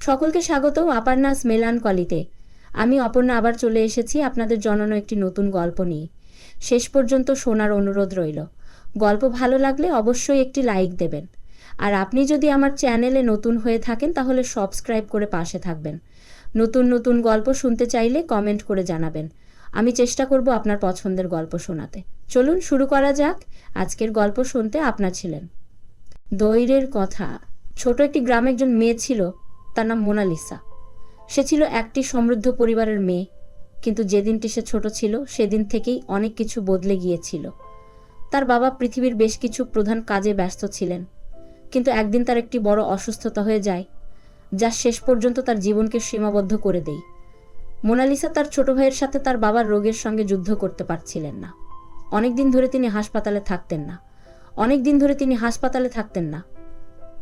সকলকে স্বাগত অপার্নাস মেলানকলিতে। আমি অপর্ণা আবার চলে এসেছি আপনাদের জনানো একটি নতুন গল্প নিয়ে। শেষ পর্যন্ত শোনার অনুরোধ রইল। গল্প ভালো লাগলে অবশ্যই একটি লাইক দেবেন। আর আপনি যদি আমার চ্যানেলে নতুন হয়ে থাকেন তাহলে সাবস্ক্রাইব করে পাশে থাকবেন। নতুন নতুন গল্প শুনতে চাইলে কমেন্ট করে জানাবেন। আমি চেষ্টা করব আপনার পছন্দের গল্প শোনাতে। চলুন শুরু করা যাক। আজকের গল্প শুনতে আপনার ছিলেন। দৈরের কথা। ছোট একটি গ্রামে একজন মেয়ে ছিল, তার নাম মোনালিসা। সে ছিল একটি সমৃদ্ধ পরিবারের মেয়ে, কিন্তু যেদিনটি সে ছোট ছিল সেদিন থেকেই অনেক কিছু বদলে গিয়েছিল। তার বাবা পৃথিবীর বেশ কিছু প্রধান কাজে ব্যস্ত ছিলেন, কিন্তু একদিন তার একটি বড় অসুস্থতা হয়ে যায়, যা শেষ পর্যন্ত তার জীবনকে সীমাবদ্ধ করে দেয়। মোনালিসা তার ছোট ভাইয়ের সাথে তার বাবার রোগের সঙ্গে যুদ্ধ করতে পারছিলেন না। অনেকদিন ধরে তিনি হাসপাতালে থাকতেন না।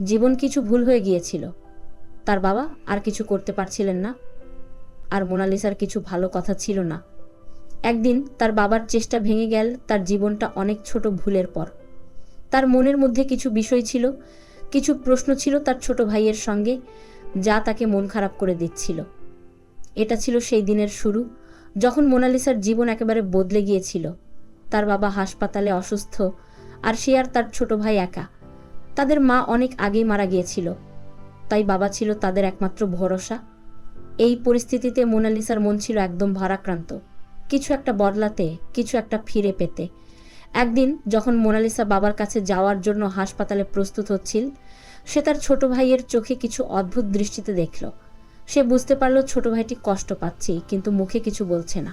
জীবন কিছু ভুল হয়ে গিয়েছিল। তার বাবা আর কিছু করতে পারছিলেন না, আর মোনালিসার কিছু ভালো কথা ছিল না। একদিন তার বাবার চেষ্টা ভেঙে গেল তার জীবনটা অনেক ছোট ভুলের পর। তার মনের মধ্যে কিছু বিষয় ছিল, কিছু প্রশ্ন ছিল তার ছোট ভাইয়ের সঙ্গে, যা তাকে মন খারাপ করে দিচ্ছিল। এটা ছিল সেই দিনের শুরু যখন মোনালিসার জীবন একেবারে বদলে গিয়েছিল। তার বাবা হাসপাতালে অসুস্থ, আর সে আর তার ছোট ভাই একা। তাদের মা অনেক আগেই মারা গিয়েছিল, তাই বাবা ছিল তাদের একমাত্র ভরসা। এই পরিস্থিতিতে মোনালিসার মন ছিল একদম ভারাক্রান্ত। কিছু একটা বদলাতে, কিছু একটা ফিরে পেতে। একদিন যখন মোনালিসা বাবার কাছে যাওয়ার জন্য হাসপাতালে প্রস্তুত হচ্ছিল, সে তার ছোট ভাইয়ের চোখে কিছু অদ্ভুত দৃষ্টিতে দেখল। সে বুঝতে পারল ছোট ভাইটি কষ্ট পাচ্ছে, কিন্তু মুখে কিছু বলছে না।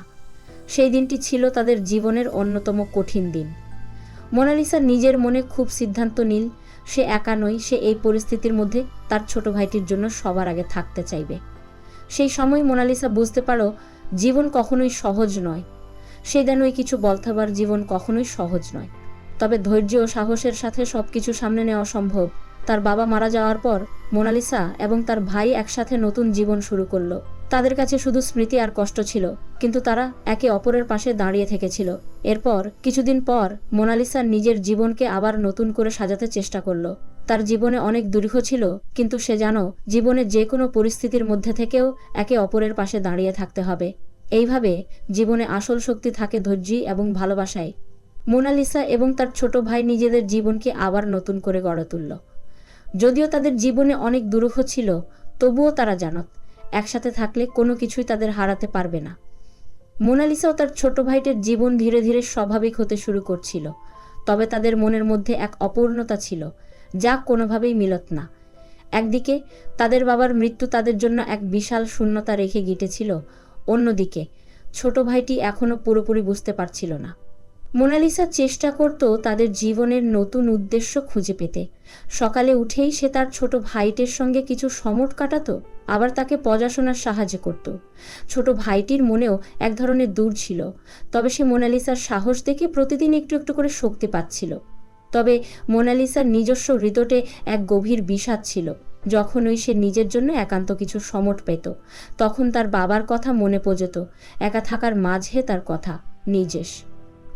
সেই দিনটি ছিল তাদের জীবনের অন্যতম কঠিন দিন। মোনালিসা নিজের মনে খুব সিদ্ধান্ত নিল, সে একা নয়, সে এই পরিস্থিতির মধ্যে তার ছোট ভাইটির জন্য সবার আগে থাকতে চাইবে। সেই সময় মোনালিসা বুঝতে পারো জীবন কখনোই সহজ নয়। সে জানোই কিছু বলতাবার জীবন কখনোই সহজ নয়, তবে ধৈর্য ও সাহসের সাথে সবকিছু সামনে নেওয়া সম্ভব। তার বাবা মারা যাওয়ার পর মোনালিসা এবং তার ভাই একসাথে নতুন জীবন শুরু করলো। তাদের কাছে শুধু স্মৃতি আর কষ্ট ছিল, কিন্তু তারা একে অপরের পাশে দাঁড়িয়ে থেকেছিল। এরপর কিছুদিন পর মোনালিসা নিজের জীবনকে আবার নতুন করে সাজাতে চেষ্টা করলো। তার জীবনে অনেক দুর্ঘ ছিল, কিন্তু সে জানো জীবনে যে কোনো পরিস্থিতির মধ্যে থেকেও একে অপরের পাশে দাঁড়িয়ে থাকতে হবে। এইভাবে জীবনে আসল শক্তি থাকে ধৈর্য এবং ভালোবাসায়। মোনালিসা এবং তার ছোট ভাই নিজেদের জীবনকে আবার নতুন করে গড়ে তুলল। যদিও তাদের জীবনে অনেক দুরূহ ছিল, তবুও তারা জানত একসাথে থাকলে কোনো কিছুই তাদের হারাতে পারবে না। মোনালিসা ও তার ছোট ভাইটির জীবন ধীরে ধীরে স্বাভাবিক হতে শুরু করছিল, তবে তাদের মনের মধ্যে এক অপূর্ণতা ছিল, যা কোনোভাবেই মিলত না। একদিকে তাদের বাবার মৃত্যু তাদের জন্য এক বিশাল শূন্যতা রেখে গিয়েছিল, অন্যদিকে ছোট ভাইটি এখনো পুরোপুরি বুঝতে পারছিল না। মোনালিসা চেষ্টা করত তাদের জীবনের নতুন উদ্দেশ্য খুঁজে পেতে। সকালে উঠেই সে তার ছোট ভাইটির সঙ্গে কিছু সময় কাটাতো, আবার তাকে পড়াশোনার সাহায্য করত। ছোট ভাইটির মনেও এক ধরনের দূর ছিল, তবে সে মোনালিসার সাহস দেখে প্রতিদিন একটু একটু করে শক্তি পাচ্ছিল। তবে মোনালিসার নিজস্ব হৃদয়ে এক গভীর বিষাদ ছিল। যখনই সে নিজের জন্য একান্ত কিছু সময় পেত, তখন তার বাবার কথা মনে পড়ত, একা থাকার মাঝে তার কথা নিজেস।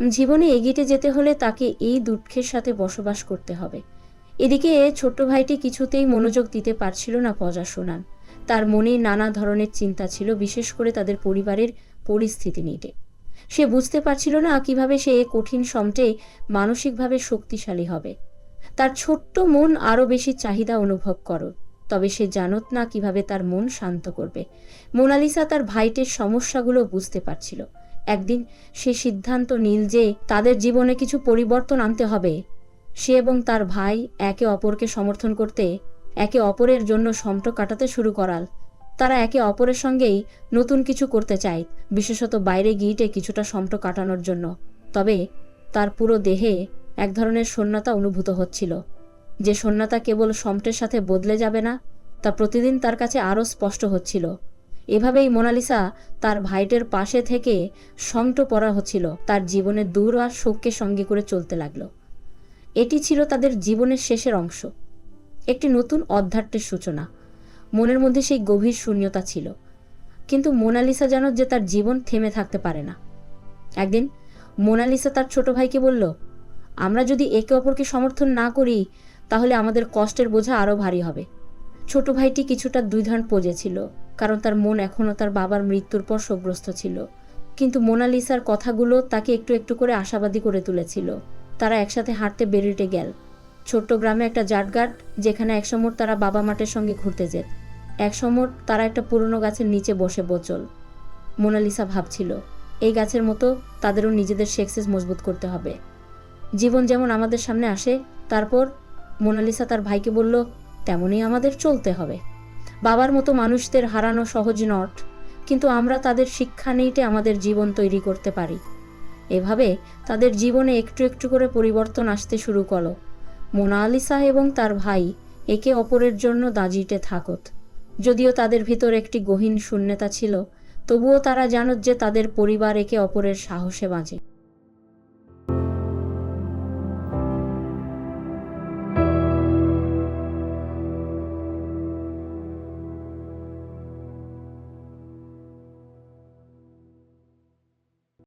জীবনে এগিয়ে যেতে হলে তাকে এই দুঃখের সাথে বসবাস করতে হবে। এদিকে ছোট ভাইটি কিছুতেই মনোযোগ দিতে পারছিল না পড়াশোনার। তার মনে নানা ধরনের চিন্তা ছিল, বিশেষ করে তাদের পরিবারের পরিস্থিতি নিয়ে। সে বুঝতে পারছিল না কিভাবে সে এই কঠিন সময়ে মানসিকভাবে শক্তিশালী হবে। তার ছোট্ট মন আরো বেশি চাহিদা অনুভব করো, তবে সে জানত না কিভাবে তার মন শান্ত করবে। মোনালিসা তার ভাইটির সমস্যাগুলো বুঝতে পারছিল। একদিন সে সিদ্ধান্ত নিল যে তাদের জীবনে কিছু পরিবর্তন আনতে হবে। সে এবং তার ভাই একে অপরকে সমর্থন করতে, একে অপরের জন্য সময় কাটাতে শুরু করাল। তারা একে অপরের সঙ্গেই নতুন কিছু করতে চায়, বিশেষত বাইরে গিয়ে কিছুটা সময় কাটানোর জন্য। তবে তার পুরো দেহে এক ধরনের শূন্যতা অনুভূত হচ্ছিল। যে শূন্যতা কেবল সময়ের সাথে বদলে যাবে না, তা প্রতিদিন তার কাছে আরও স্পষ্ট হচ্ছিল। এভাবেই মোনালিসা তার ভাইটের পাশে থেকে সময় পড়া হচ্ছিল, তার জীবনের দূর আর শোককে সঙ্গে করে চলতে লাগলো। এটি ছিল তাদের জীবনের শেষের অংশ, একটি নতুন অধ্যায়ের সূচনা। মনের মধ্যে সেই গভীর শূন্যতা ছিল, কিন্তু মোনালিসা জানো যে তার জীবন থেমে থাকতে পারে না। একদিন মোনালিসা তার ছোট ভাইকে বলল, আমরা যদি একে অপরকে সমর্থন না করি তাহলে আমাদের কষ্টের বোঝা আরো ভারী হবে। ছোট ভাইটি কিছুটা দ্বিধান পজেছিল, কারণ তার মন এখনও তার বাবার মৃত্যুর পর শোকগ্রস্ত ছিল। কিন্তু মোনালিসার কথাগুলো তাকে একটু একটু করে আশাবাদী করে তুলেছিল। তারা একসাথে হাঁটতে বেরিয়ে গেল ছোট্ট গ্রামে একটা জাটঘাট, যেখানে একসময় তারা বাবা মাঠের সঙ্গে ঘুরতে যেত। একসময় তারা একটা পুরনো গাছের নিচে বসে বচল। মোনালিসা ভাবছিল, এই গাছের মতো তাদেরও নিজেদের সেক্সেস মজবুত করতে হবে। জীবন যেমন আমাদের সামনে আসে, তারপর মোনালিসা তার ভাইকে বলল, তেমনই আমাদের চলতে হবে। বাবার মতো মানুষদের হারানো সহজ নট, কিন্তু আমরা তাদের শিক্ষা নিতে আমাদের জীবন তৈরি করতে পারি। এভাবে তাদের জীবনে একটু একটু করে পরিবর্তন আসতে শুরু করলো। মোনালিসা এবং তার ভাই একে অপরের জন্য দাঁড়িয়ে থাকত। যদিও তাদের ভিতর একটি গহীন শূন্যতা ছিল, তবুও তারা জানত যে তাদের পরিবার একে অপরের সাহসে বাঁচে।